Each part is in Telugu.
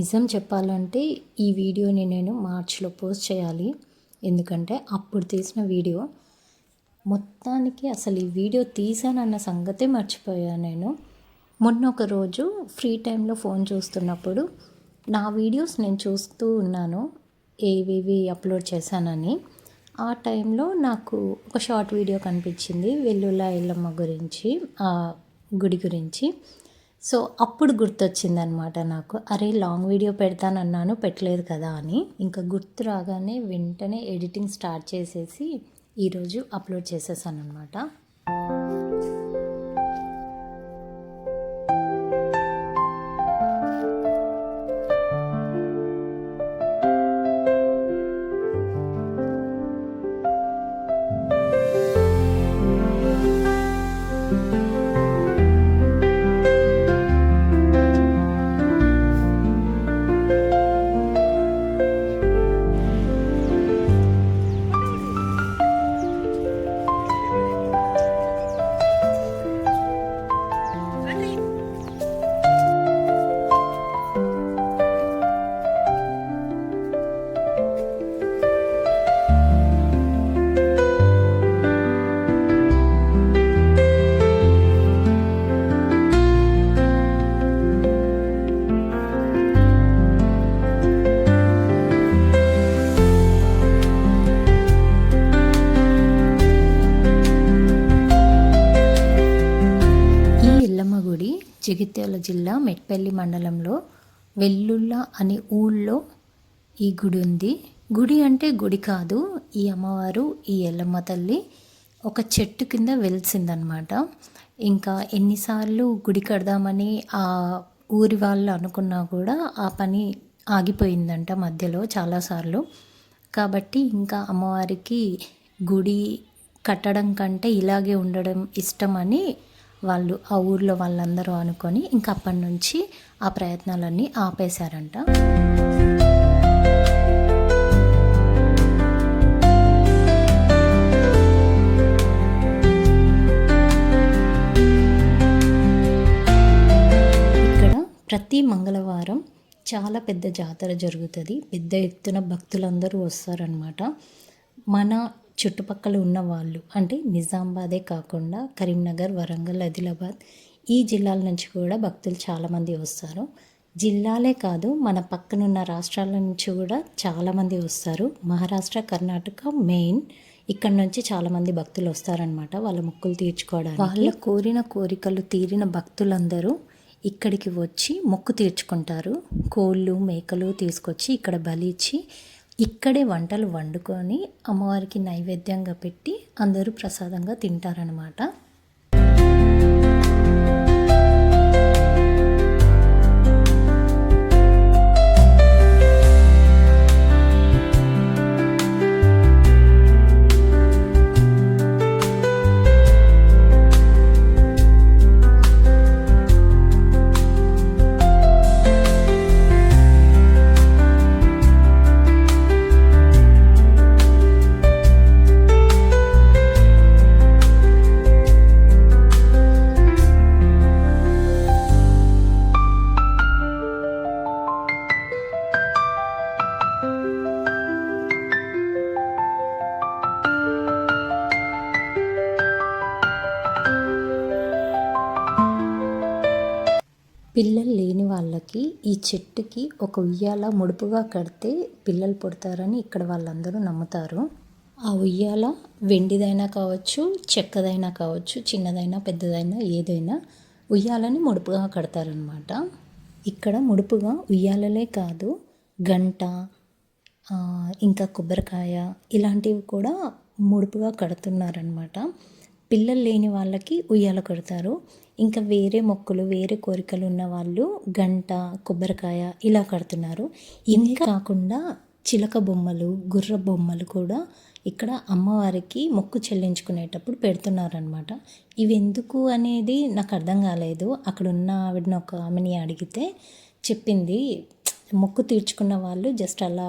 నిజం చెప్పాలంటే ఈ వీడియోని నేను మార్చ్‌లో పోస్ట్ చేయాలి. ఎందుకంటే అప్పుడు తీసిన వీడియో. మొత్తానికి అసలు ఈ వీడియో తీశానన్న సంగతే మర్చిపోయాను నేను. మొన్న ఒక రోజు ఫ్రీ టైంలో ఫోన్ చూస్తున్నప్పుడు నా వీడియోస్ నేను చూస్తూ ఉన్నాను. ఏవేవి అప్లోడ్ చేశానని. ఆ టైంలో నాకు ఒక షార్ట్ వీడియో కనిపించింది. వెల్లుల ఎల్లమ్మ గురించి, గుడి గురించి. సో అప్పుడు గుర్తొచ్చిందనమాట నాకు. అరే లాంగ్ వీడియో పెడతానన్నాను పెట్టలేదు కదా అని. ఇంకా గుర్తు రాగానే వెంటనే ఎడిటింగ్ స్టార్ట్ చేసేసి ఈరోజు అప్లోడ్ చేసేసాను అనమాట. జగిత్యాల జిల్లా మెట్పల్లి మండలంలో వెల్లుల్ల అనే ఊళ్ళో ఈ గుడి ఉంది. గుడి అంటే గుడి కాదు, ఈ అమ్మవారు ఈ ఎల్లమ్మ తల్లి ఒక చెట్టు కింద వెలిసిందనమాట. ఇంకా ఎన్నిసార్లు గుడి కడదామని ఆ ఊరి వాళ్ళు అనుకున్నా కూడా ఆ పని ఆగిపోయిందంట మధ్యలో చాలాసార్లు. కాబట్టి ఇంకా అమ్మవారికి గుడి కట్టడం కంటే ఇలాగే ఉండడం ఇష్టమని వాళ్ళు ఆ ఊర్లో వాళ్ళందరూ అనుకొని ఇంకా అప్పటి నుంచి ఆ ప్రయత్నాలన్నీ ఆపేశారంట. ఇక్కడ ప్రతి మంగళవారం చాలా పెద్ద జాతర జరుగుతుంది. పెద్ద ఎత్తున భక్తులందరూ వస్తారనమాట. మన చుట్టుపక్కల ఉన్న వాళ్ళు అంటే నిజామాబాదే కాకుండా కరీంనగర్, వరంగల్, ఆదిలాబాద్ ఈ జిల్లాల నుంచి కూడా భక్తులు చాలామంది వస్తారు. జిల్లాలే కాదు మన పక్కనున్న రాష్ట్రాల నుంచి కూడా చాలామంది వస్తారు. మహారాష్ట్ర, కర్ణాటక మెయిన్ ఇక్కడ నుంచి చాలామంది భక్తులు వస్తారనమాట వాళ్ళ మొక్కులు తీర్చుకోవడానికి. వాళ్ళ కోరిన కోరికలు తీరిన భక్తులందరూ ఇక్కడికి వచ్చి మొక్కు తీర్చుకుంటారు. కోళ్ళు, మేకలు తీసుకొచ్చి ఇక్కడ బలిచ్చి ఇక్కడే వంటలు వండుకొని అమ్మవారికి నైవేద్యంగా పెట్టి అందరూ ప్రసాదంగా తింటారనమాట. పిల్లలు లేని వాళ్ళకి ఈ చెట్టుకి ఒక ఉయ్యాల ముడుపుగా కడితే పిల్లలు పుడతారని ఇక్కడ వాళ్ళందరూ నమ్ముతారు. ఆ ఉయ్యాల వెండిదైనా కావచ్చు, చెక్కదైనా కావచ్చు, చిన్నదైనా పెద్దదైనా ఏదైనా ఉయ్యాలని ముడుపుగా కడతారనమాట. ఇక్కడ ముడుపుగా ఉయ్యాలలే కాదు గంట, ఇంకా కొబ్బరికాయ ఇలాంటివి కూడా ముడుపుగా కడుతున్నారనమాట. పిల్లలు లేని వాళ్ళకి ఉయ్యాల కడతారు. ఇంకా వేరే మొక్కులు, వేరే కోరికలు ఉన్న వాళ్ళు గంట, కొబ్బరికాయ ఇలా కడుతున్నారు. ఇంకా కాకుండా చిలక బొమ్మలు, గుర్ర బొమ్మలు కూడా ఇక్కడ అమ్మవారికి మొక్కు చెల్లించుకునేటప్పుడు పెడుతున్నారనమాట. ఇవి ఎందుకు అనేది నాకు అర్థం కాలేదు. అక్కడ ఉన్న ఆవిడని ఒక ఆమెని అడిగితే చెప్పింది, మొక్కు తీర్చుకున్న వాళ్ళు జస్ట్ అలా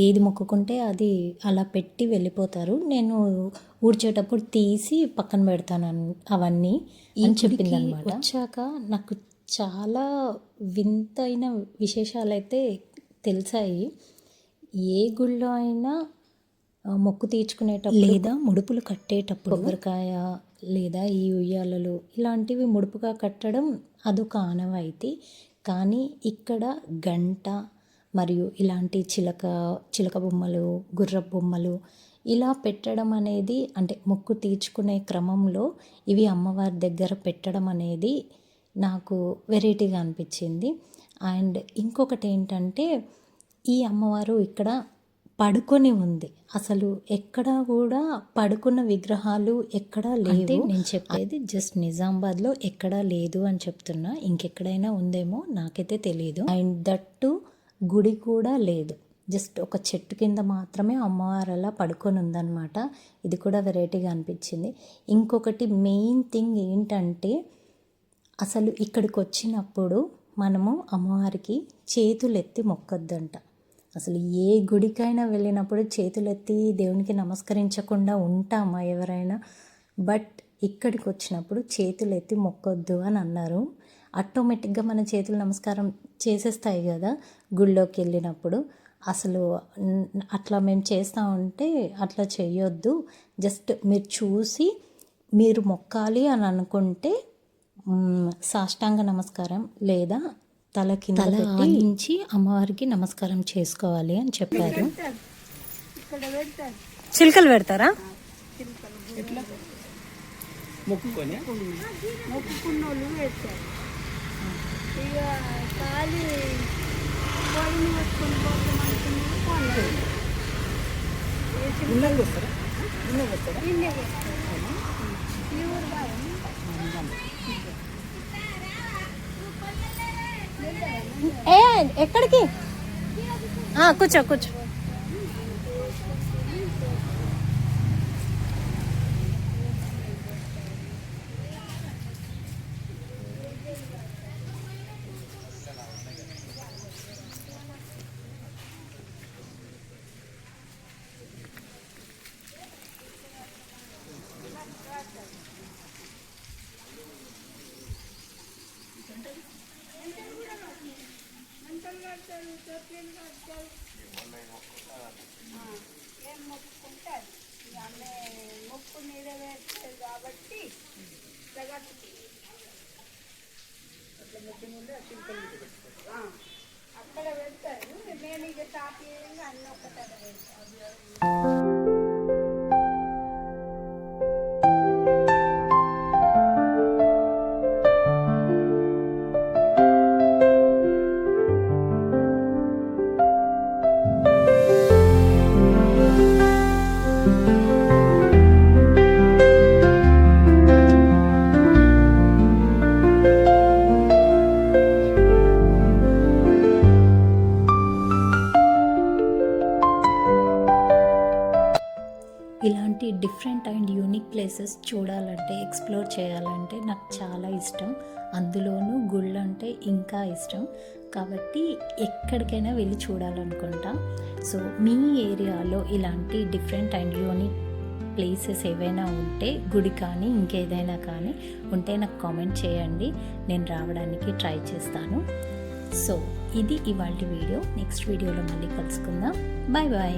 ఏది మొక్కుకుంటే అది అలా పెట్టి వెళ్ళిపోతారు. నేను ఊడ్చేటప్పుడు తీసి పక్కన పెడతాను అవన్నీ అని చెప్పింది అనమాట. వచ్చాక నాకు చాలా వింతైన విశేషాలైతే తెలిసాయి. ఏ గుళ్ళో అయినా మొక్కు తీర్చుకునేటప్పుడు లేదా ముడుపులు కట్టేటప్పుడు కొబ్బరికాయ లేదా ఈ ఉయ్యాలలు ఇలాంటివి ముడుపుగా కట్టడం అదొక ఆనవాయితీ. కానీ ఇక్కడ గంట మరియు ఇలాంటి చిలక బొమ్మలు, గుర్రపు బొమ్మలు ఇలా పెట్టడం అనేది, అంటే మొక్కు తీర్చుకునే క్రమంలో ఇవి అమ్మవారి దగ్గర పెట్టడం అనేది నాకు వెరైటీగా అనిపించింది. అండ్ ఇంకొకటి ఏంటంటే, ఈ అమ్మవారు ఇక్కడ పడుకొని ఉంది. అసలు ఎక్కడా కూడా పడుకున్న విగ్రహాలు ఎక్కడా లేవు. నేను చెప్పేది జస్ట్ నిజామాబాద్లో ఎక్కడా లేదు అని చెప్తున్నా. ఇంకెక్కడైనా ఉందేమో నాకైతే తెలియదు. అండ్ దట్టు గుడి కూడా లేదు. జస్ట్ ఒక చెట్టు కింద మాత్రమే అమ్మవారు అలా పడుకొని ఉందన్నమాట. ఇది కూడా వెరైటీగా అనిపించింది. ఇంకొకటి మెయిన్ థింగ్ ఏంటంటే, అసలు ఇక్కడికి వచ్చినప్పుడు మనము అమ్మవారికి చేతులెత్తి మొక్కొద్దంట. అసలు ఏ గుడికైనా వెళ్ళినప్పుడు చేతులెత్తి దేవునికి నమస్కరించకుండా ఉంటామా ఎవరైనా? బట్ ఇక్కడికి వచ్చినప్పుడు చేతులెత్తి మొక్కొద్దు అని అన్నారు. ఆటోమేటిక్గా మన చేతులు నమస్కారం చేసేస్తాయి కదా గుళ్ళోకి వెళ్ళినప్పుడు. అసలు అట్లా మేము చేస్తూ ఉంటే అట్లా చేయొద్దు. జస్ట్ మీరు చూసి మీరు మొక్కాలి అని అనుకుంటే సాష్టాంగ నమస్కారం లేదా తల కింద నుంచి అమ్మవారికి నమస్కారం చేసుకోవాలి అని చెప్పారు. చిలుకలు పెడతారా? మొక్కుకున్నోళ్ళు పెడతారు. ఇక ఖాళీ కోడిని పెట్టుకుని పోతాం అనుకున్నారు. ఎక్కడికి? కూర్చో కూర్చో. ఏం మొక్కుకుంటారు ఆమె మొక్కు నెరవేర్చారు కాబట్టి అక్కడ పెడతారు. నేను ఇక తాపీయంగా అన్ని ఒక్కటే పెడతాను. ఇలాంటి డిఫరెంట్ అండ్ యూనిక్ ప్లేసెస్ చూడాలంటే, ఎక్స్ప్లోర్ చేయాలంటే నాకు చాలా ఇష్టం. అందులోనూ గుళ్ళు అంటే ఇంకా ఇష్టం. కాబట్టి ఎక్కడికైనా వెళ్ళి చూడాలనుకుంటా. సో మీ ఏరియాలో ఇలాంటి డిఫరెంట్ అండ్ యూనిక్ ప్లేసెస్ ఏవైనా ఉంటే, గుడి కానీ ఇంకేదైనా కానీ ఉంటే నాకు కామెంట్ చేయండి. నేను రావడానికి ట్రై చేస్తాను. సో ఇది ఇవాల్టి వీడియో. నెక్స్ట్ వీడియోలో మళ్ళీ కలుసుకుందాం. Bye bye.